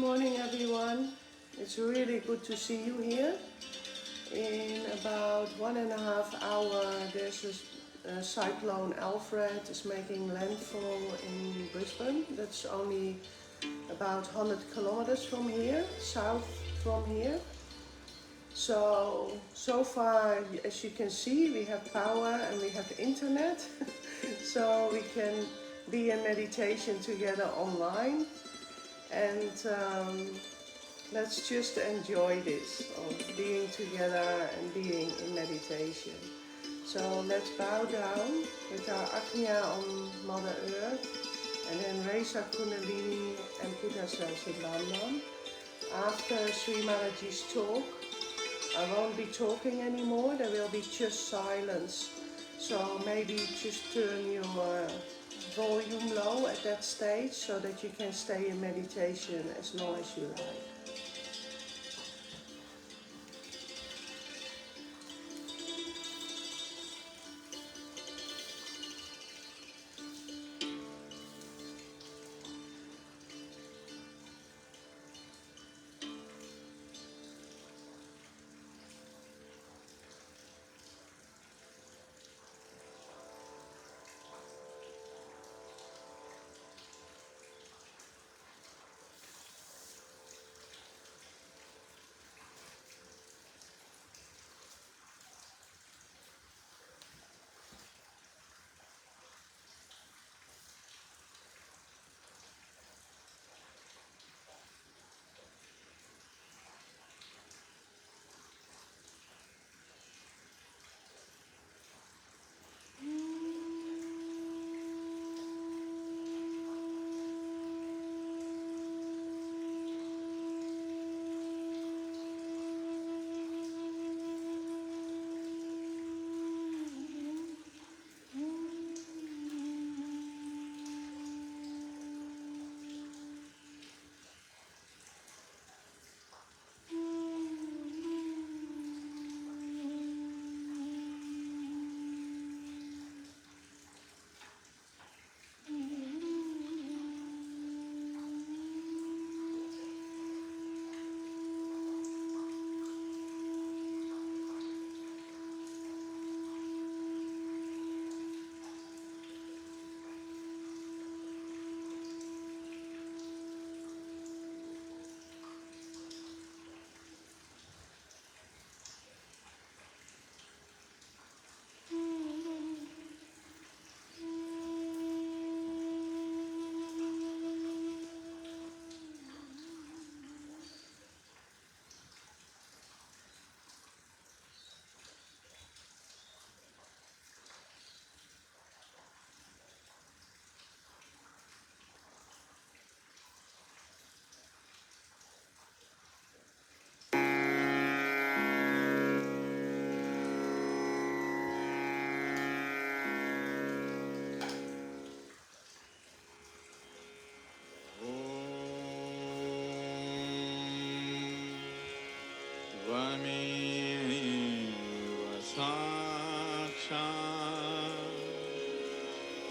morning everyone. It's really good to see you here. In about 1.5 hours, there's a cyclone Alfred is making landfall in Brisbane. That's only about 100 kilometers from here, south from here. So far, as you can see, we have power and we have internet. So we can be in meditation together online. And let's just enjoy this of being together and being in meditation. So let's bow down with our Ajna on Mother Earth and then raise our Kundalini and put ourselves in Bandhan. After Shri Mataji's talk, I won't be talking anymore, there will be just silence. So maybe just turn your volume low at that stage so that you can stay in meditation as long as you like.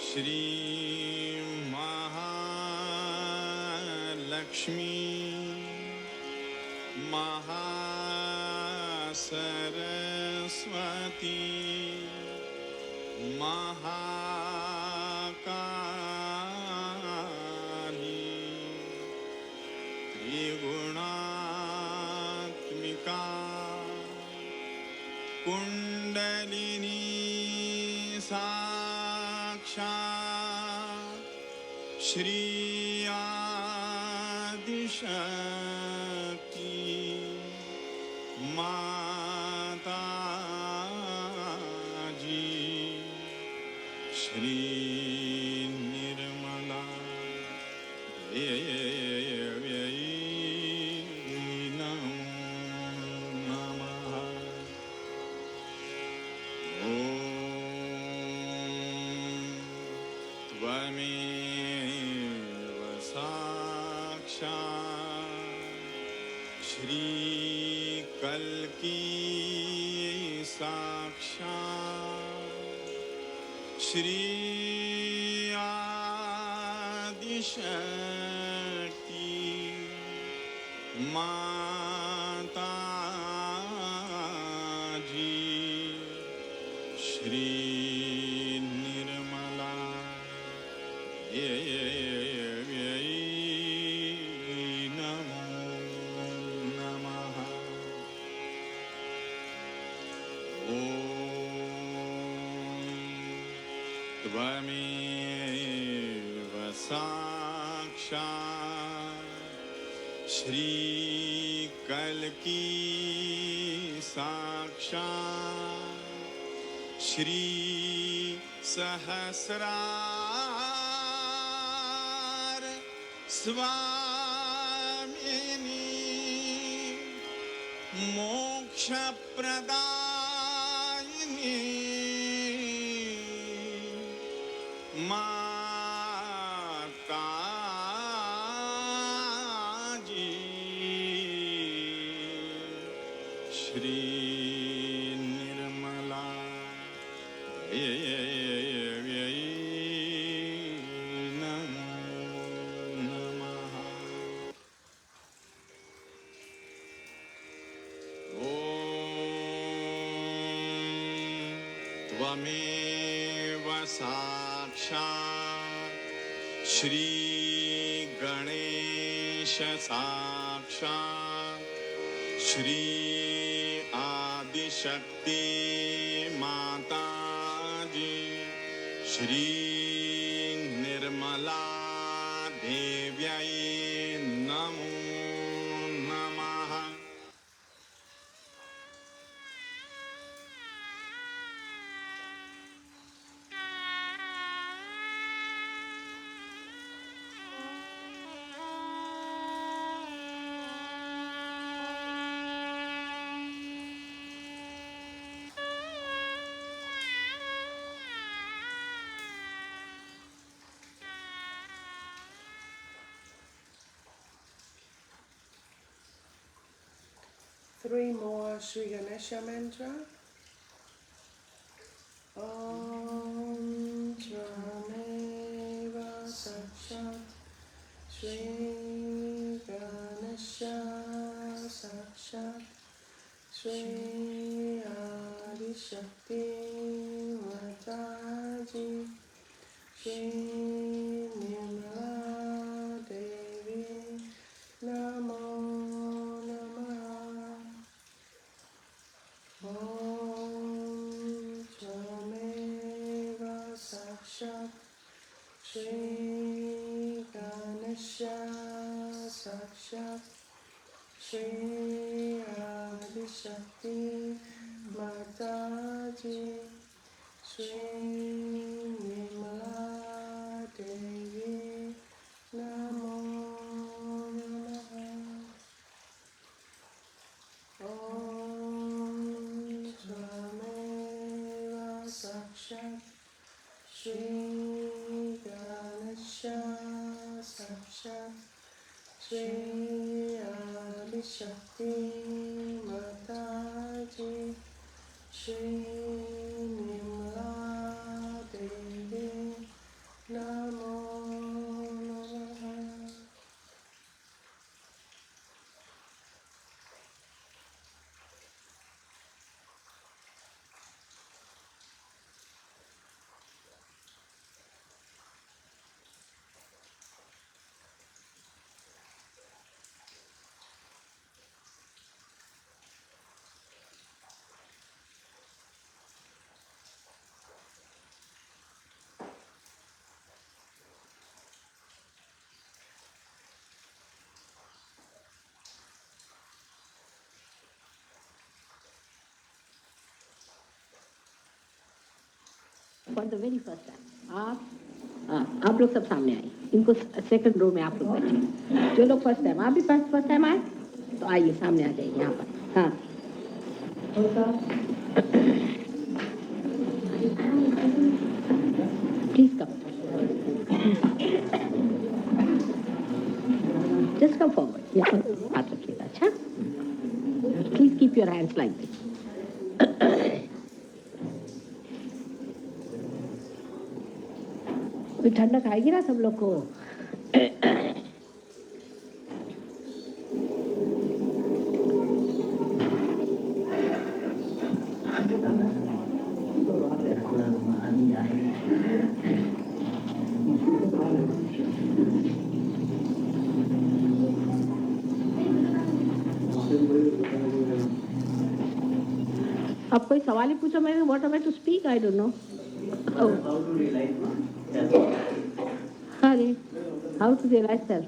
Shri Mahalakshmi Mahasaraswati Mahakali Trigunatmika Kundalini Sakshat Shri Adishakti Mataji Shri Nirmala Namaha Tvameva Sakshat Shri Kalki Sakshat Shri Adishakti Mataji, Shri Nirmala, Namo Namaha. Tvameva Sakshat Shri Kalki Sakshat Shri Sahasrar Swamini Moksha Pradayini Mataji, Shri Nirmala, Namo Namaha. Tvameva Sakshat Shri Ganesha Sakshat Shri Adi Shakti Mataji Shri Nirmala Devyai Namo Namaha. Three more Sri Ganesha mantra. Om Trameva Sakshat Shri Ganesha Sakshat Shri Adi Shakti Mataji Shri Nirmala Devi Namo Namaha. Om Trameva Sakshat Shri Ganesha Sakshat Shri Adi Shakti Mataji Shri Nirmala Devi Namo Namaha. Om Trameva Sakshat Shri Ganesha Sakshat Shri Adi Shakti Mataji Shri Nirmala Devi Namo Namaha. For the very first time, आप लोग सब सामने आए, इनको second row में आप लोग बैठे, जो लोग फर्स्ट टाइम, आप भी फर्स्ट टाइम आए तो आइए सामने आ जाइए यहाँ पर. हाँ, please come, just come forward, यहाँ पर हाथ रखिएगा. अच्छा, please keep your hands like this. ठंडक आएगी ना सब लोग को. अब कोई सवाल ही पूछो मैंने, what am I to speak? I don't know. How to realize self? अरे, how to realize self?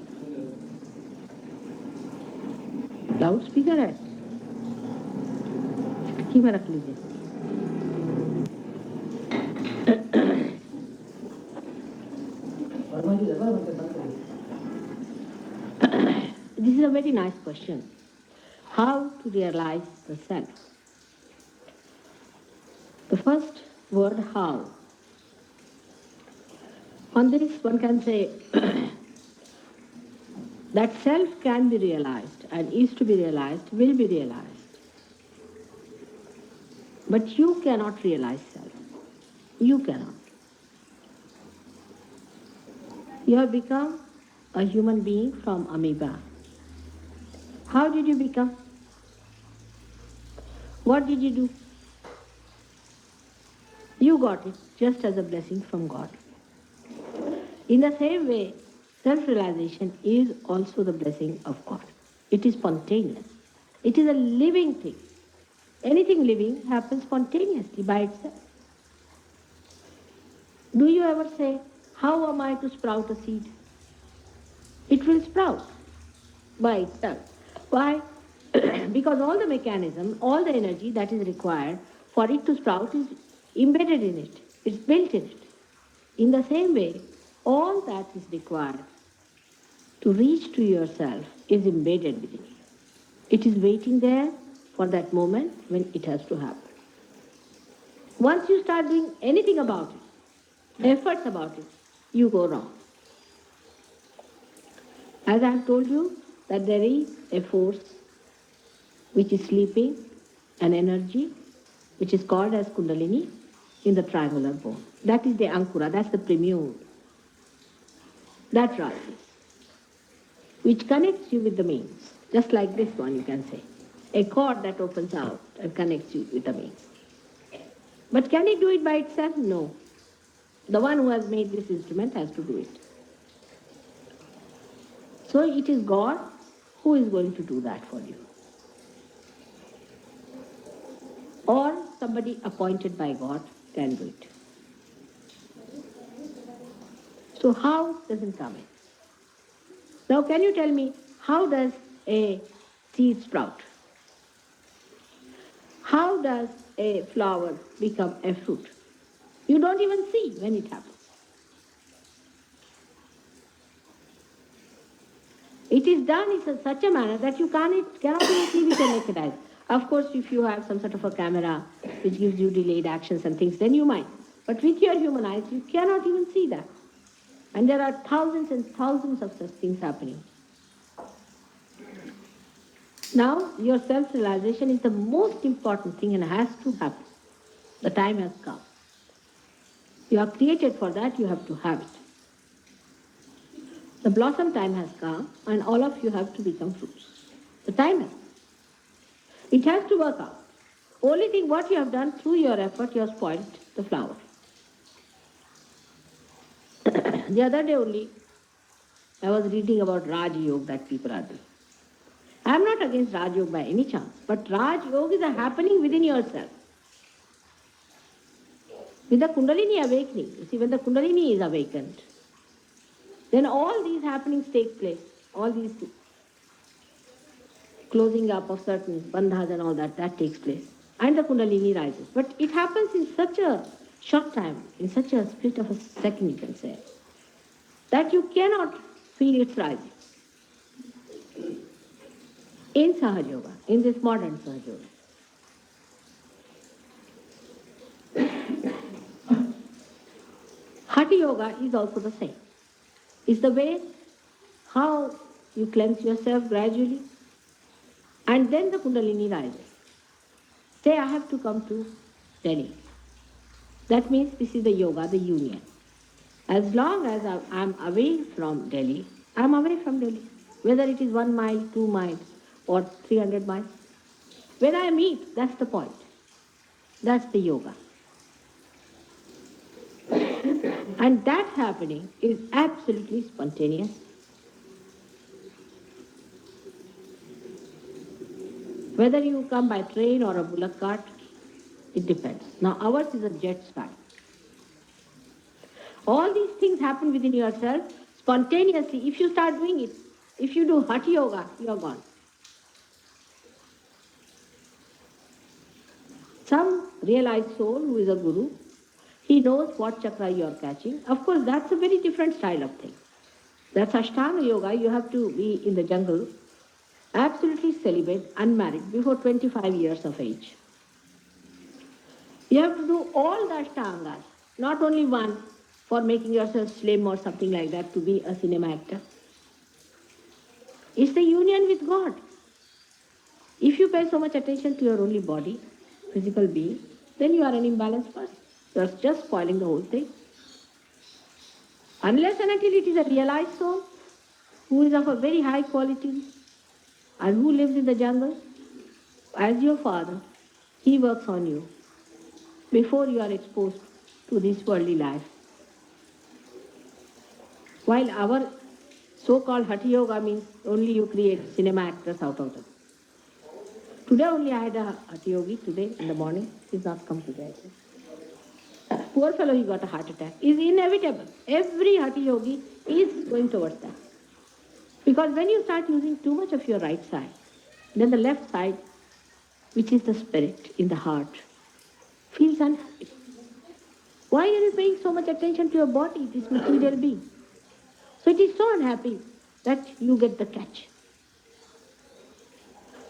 Loud speaker है, खिड़की में रख लीजिए. This is a very nice question. How to realize the self? The first word, how. On this one can say that self can be realized and is to be realized, will be realized. But you cannot realize self. You cannot. You have become a human being from amoeba. How did you become? What did you do? You got it just as a blessing from God. In the same way, self-realization is also the blessing of God. It is spontaneous. It is a living thing. Anything living happens spontaneously by itself. Do you ever say, how am I to sprout a seed? It will sprout by itself. Why? Because all the mechanism, all the energy that is required for it to sprout is embedded in it. It's built in it. In the same way, all that is required to reach to yourself is embedded within you. It is waiting there for that moment when it has to happen. Once you start doing anything about it, efforts about it, you go wrong. As I have told you, that there is a force which is sleeping, an energy which is called as Kundalini in the triangular bone. That is the Ankura, that's the premude. That rises, which connects you with the means, just like this one you can say. A cord that opens out and connects you with the means. But can it do it by itself? No. The one who has made this instrument has to do it. So it is God who is going to do that for you. Or somebody appointed by God can do it. So how does it come in? Now can you tell me, how does a seed sprout? How does a flower become a fruit? You don't even see when it happens. It is done in such a manner that you cannot even see with your naked eyes. Of course, if you have some sort of a camera which gives you delayed actions and things, then you might. But with your human eyes, you cannot even see that. And there are thousands and thousands of such things happening. Now, your self-realization is the most important thing and has to happen. The time has come. You are created for that, you have to have it. The blossom time has come and all of you have to become fruits. The time has come. It has to work out. Only thing what you have done through your effort, you have spoiled the flower. The other day only, I was reading about Raj Yoga that people are doing. I am not against Raj Yoga by any chance, but Raj Yoga is a happening within yourself. With the Kundalini awakening, you see, when the Kundalini is awakened, then all these happenings take place, all these closing up of certain bandhas and all that, that takes place. And the Kundalini rises. But it happens in such a short time, in such a split of a second, you can say, that you cannot feel its rising. In Sahaja Yoga, in this modern Sahaja Yoga. Hatha Yoga is also the same. It's the way how you cleanse yourself gradually, and then the Kundalini rises. Say, I have to come to Delhi. That means this is the yoga, the union. As long as I'm away from Delhi, I'm away from Delhi. Whether it is 1 mile, 2 miles, or 300 miles. When I meet, that's the point. That's the yoga. And that happening is absolutely spontaneous. Whether you come by train or a bullock cart, It depends. Now ours is a jet style. All these things happen within yourself spontaneously if you start doing it. If you do Hatha Yoga, you're gone. Some realized soul who is a guru, he knows what chakra you are catching. Of course, that's a very different style of thing. That's Ashtanga Yoga. You have to be in the jungle, absolutely celibate, unmarried, before 25 years of age. You have to do all the Ashtangas, not only one for making yourself slim or something like that to be a cinema actor. It's the union with God. If you pay so much attention to your only body, physical being, then you are an imbalanced person. You are just spoiling the whole thing. Unless and until it is a realized soul who is of a very high quality and who lives in the jungle, as your father, he works on you before you are exposed to this worldly life. While our so-called Hatha Yoga means only you create cinema actors out of them. Today only I had a Hatha Yogi today in the morning. He's not come today. Poor fellow, he got a heart attack. It's inevitable. Every Hatha Yogi is going towards that. Because when you start using too much of your right side, then the left side, which is the spirit in the heart, feels unhappy. Why are you paying so much attention to your body, this material being? So it is so unhappy that you get the catch.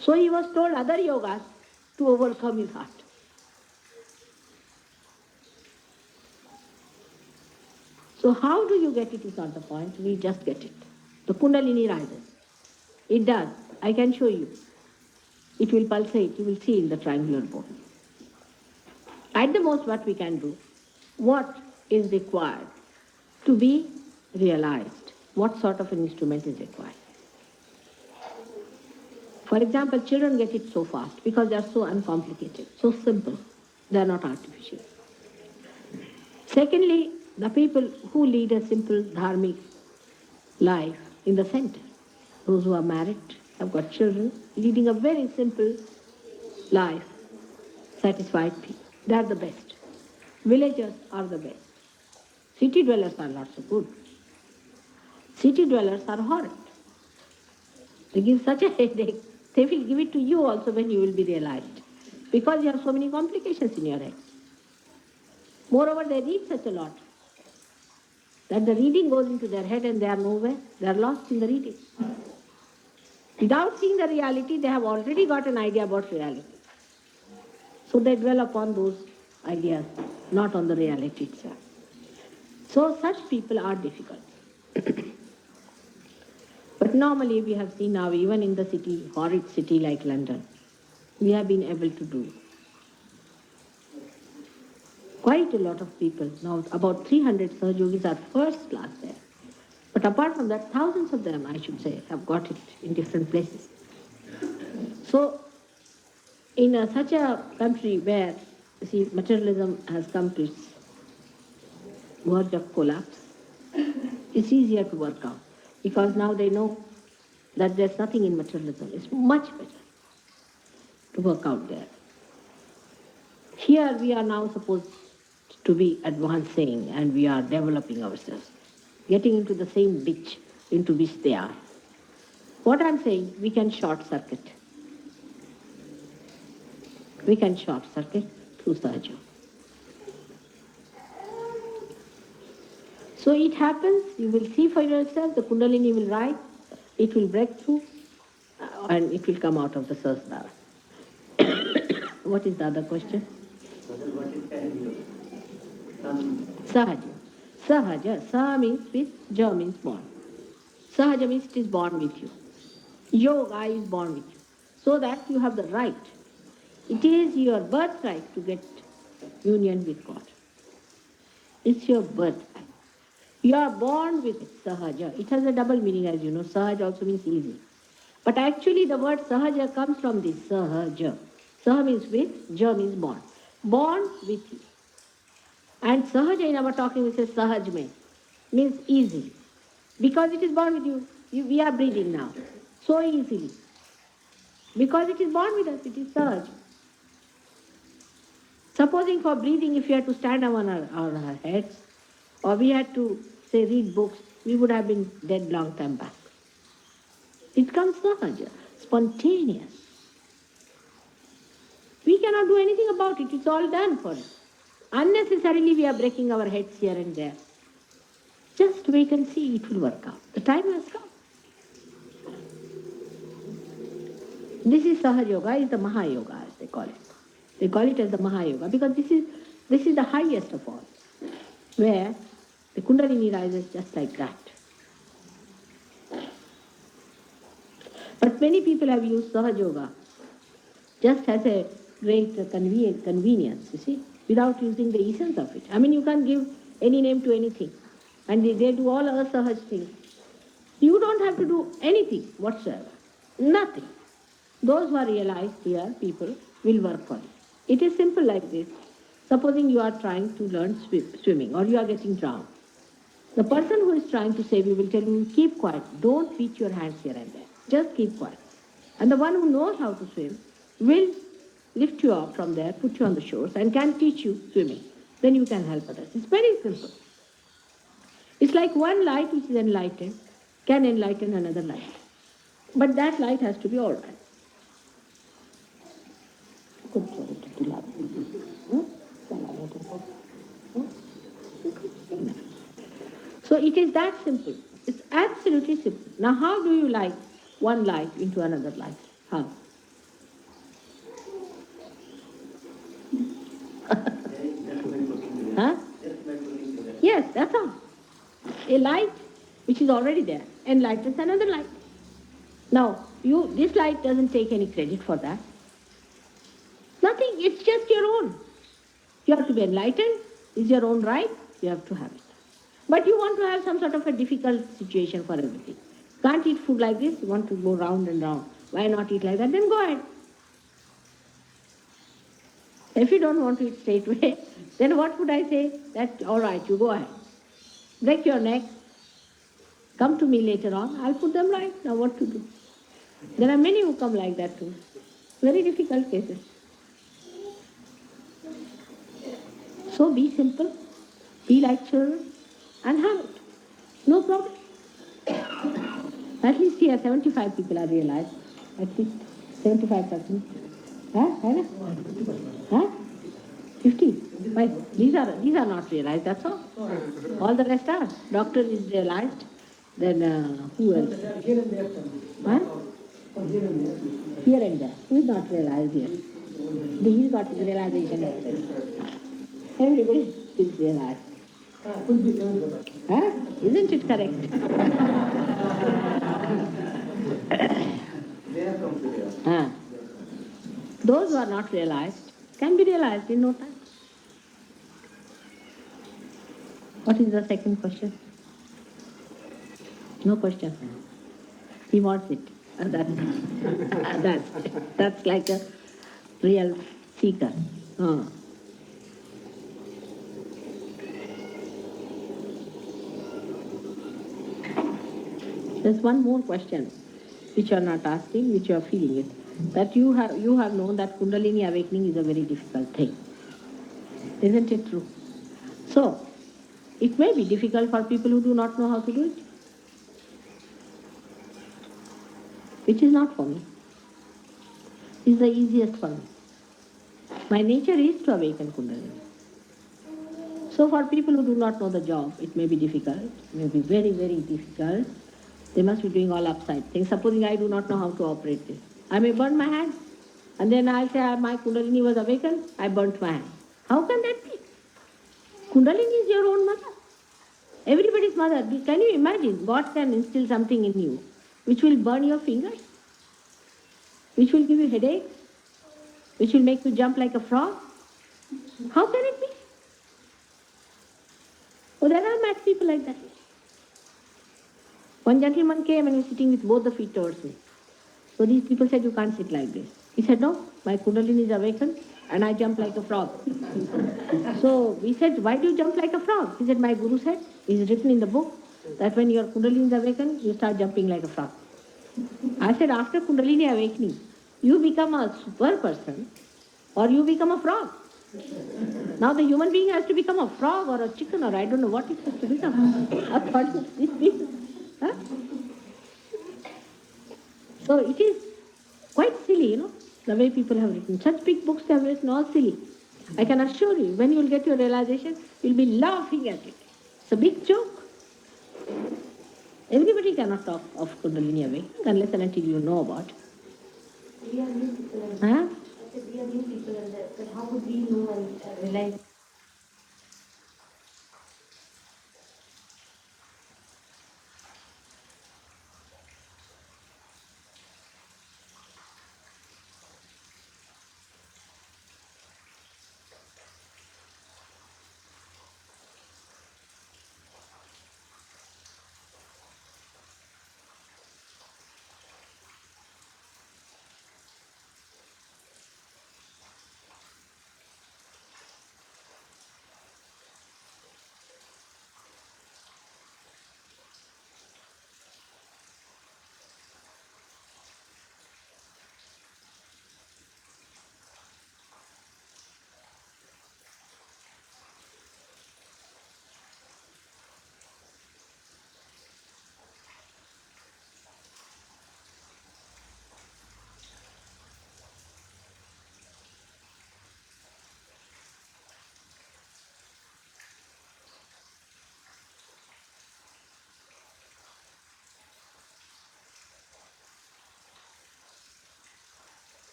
So he was told other yogas to overcome his heart. So how do you get it is not the point, we just get it. The Kundalini rises. It does. I can show you. It will pulsate, you will see in the triangular bone. At the most what we can do, what is required to be realized, what sort of an instrument is required. For example, children get it so fast because they are so uncomplicated, so simple. They are not artificial. Secondly, the people who lead a simple dharmic life in the center, those who are married, have got children, leading a very simple life, satisfied people. They are the best. Villagers are the best. City dwellers are not so good. City dwellers are horrid. They give such a headache. They will give it to you also when you will be realized. Because you have so many complications in your head. Moreover, they read such a lot that the reading goes into their head and they are nowhere. They are lost in the reading. Without seeing the reality, they have already got an idea about reality. So they dwell upon those ideas, not on the reality itself. So such people are difficult. But normally we have seen now, even in the city, horrid city like London, we have been able to do quite a lot of people. Now about 300 Sahajogis are first class there. But apart from that, thousands of them, I should say, have got it in different places. So in such a country where, you see, materialism has come to its verge of collapse, it's easier to work out. Because now they know that there's nothing in materialism. It's much better to work out there. Here we are now supposed to be advancing and we are developing ourselves, getting into the same ditch into which they are. What I'm saying, we can short circuit. We can short circuit through Sahaja. So it happens, you will see for yourself, the Kundalini will rise, it will break through, and it will come out of the Sahasrara. What is the other question? What is Sahaja. Sahaja. Sa means with, Ja means born. Sahaja means it is born with you. Yoga is born with you. So that you have the right. It is your birthright to get union with God. It's your birthright. You are born with it, Sahaja. It has a double meaning, as you know. Sahaja also means easy. But actually the word Sahaja comes from this, Sahaja. Saha means with, Ja means born. Born with you. And Sahaja in our talking we say Sahaj means easy. Because it is born with you. We are breathing now. So easily. Because it is born with us, it is Sahaj. Supposing for breathing, if we had to stand on our heads, or we had to, say, read books, we would have been dead long time back. It comes sahaja, spontaneous. We cannot do anything about it. It's all done for us. Unnecessarily we are breaking our heads here and there. Just wait and see, it will work out. The time has come. This is Sahaja Yoga, is the Mahayoga, as they call it. They call it as the Mahayoga because this is the highest of all, where the Kundalini rises just like that. But many people have used Sahaja Yoga just as a great convenience, you see, without using the essence of it. I mean, you can't give any name to anything. And they do all asahaj things. You don't have to do anything whatsoever. Nothing. Those who are realized here, people, will work for it. It is simple like this. Supposing you are trying to learn swimming or you are getting drowned. The person who is trying to save you will tell you, keep quiet. Don't beat your hands here and there. Just keep quiet. And the one who knows how to swim will lift you up from there, put you on the shores, and can teach you swimming. Then you can help others. It's very simple. It's like one light which is enlightened can enlighten another light. But that light has to be all right. So it is that simple. It's absolutely simple. Now how do you light one light into another light? How? Huh? Yes, that's all. A light which is already there enlightens another light. Now, this light doesn't take any credit for that. Nothing, it's just your own. You have to be enlightened, it's your own right, you have to have it. But you want to have some sort of a difficult situation for everything. Can't eat food like this, you want to go round and round. Why not eat like that? Then go ahead. If you don't want to eat straight away, then what would I say? That, all right, you go ahead. Break your neck. Come to me later on. I'll put them right. Now what to do? There are many who come like that too. Very difficult cases. So be simple, be like children, and have it. No problem. At least here 75 people are realized. At least 75%. Huh? 50? Why? These are not realized, that's all. All the rest are. Doctor is realized. Then who else? Huh? Here and there. Who is not realized here? He's got his realization. Everybody is realized. Huh? Isn't it correct? Huh? Those who are not realized can be realized in no time. What is the second question? No question. He wants it. That's like a real seeker. There's one more question which you are not asking, which you are feeling it. That you have known that Kundalini awakening is a very difficult thing. Isn't it true? So, it may be difficult for people who do not know how to do it. Which is not for me. It's the easiest for me. My nature is to awaken Kundalini. So for people who do not know the job, it may be difficult, it may be very, very difficult. They must be doing all upside things. Supposing I do not know how to operate this. I may burn my hand. And then I'll say my Kundalini was awakened, I burnt my hand. How can that be? Kundalini is your own mother. Everybody's mother. Can you imagine? God can instill something in you which will burn your fingers, which will give you headaches, which will make you jump like a frog. How can it be? Oh, there are mad people like that. One gentleman came and was sitting with both the feet towards me. So these people said, you can't sit like this. He said, no, my Kundalini is awakened and I jump like a frog. So we said, why do you jump like a frog? He said, my Guru said, it's written in the book, that when your Kundalini is awakened, you start jumping like a frog. I said, after Kundalini awakening, you become a super person or you become a frog. Now the human being has to become a frog or a chicken or I don't know what it has to become according to these people. Huh? So it is quite silly, the way people have written. Such big books they have written, all silly. I can assure you, when you will get your realization, you'll be laughing at it. It's a big joke. Everybody cannot talk of Kundalini awakening unless and until you know about it. We are new people and Huh? I said we are new people and but how would we know and realize?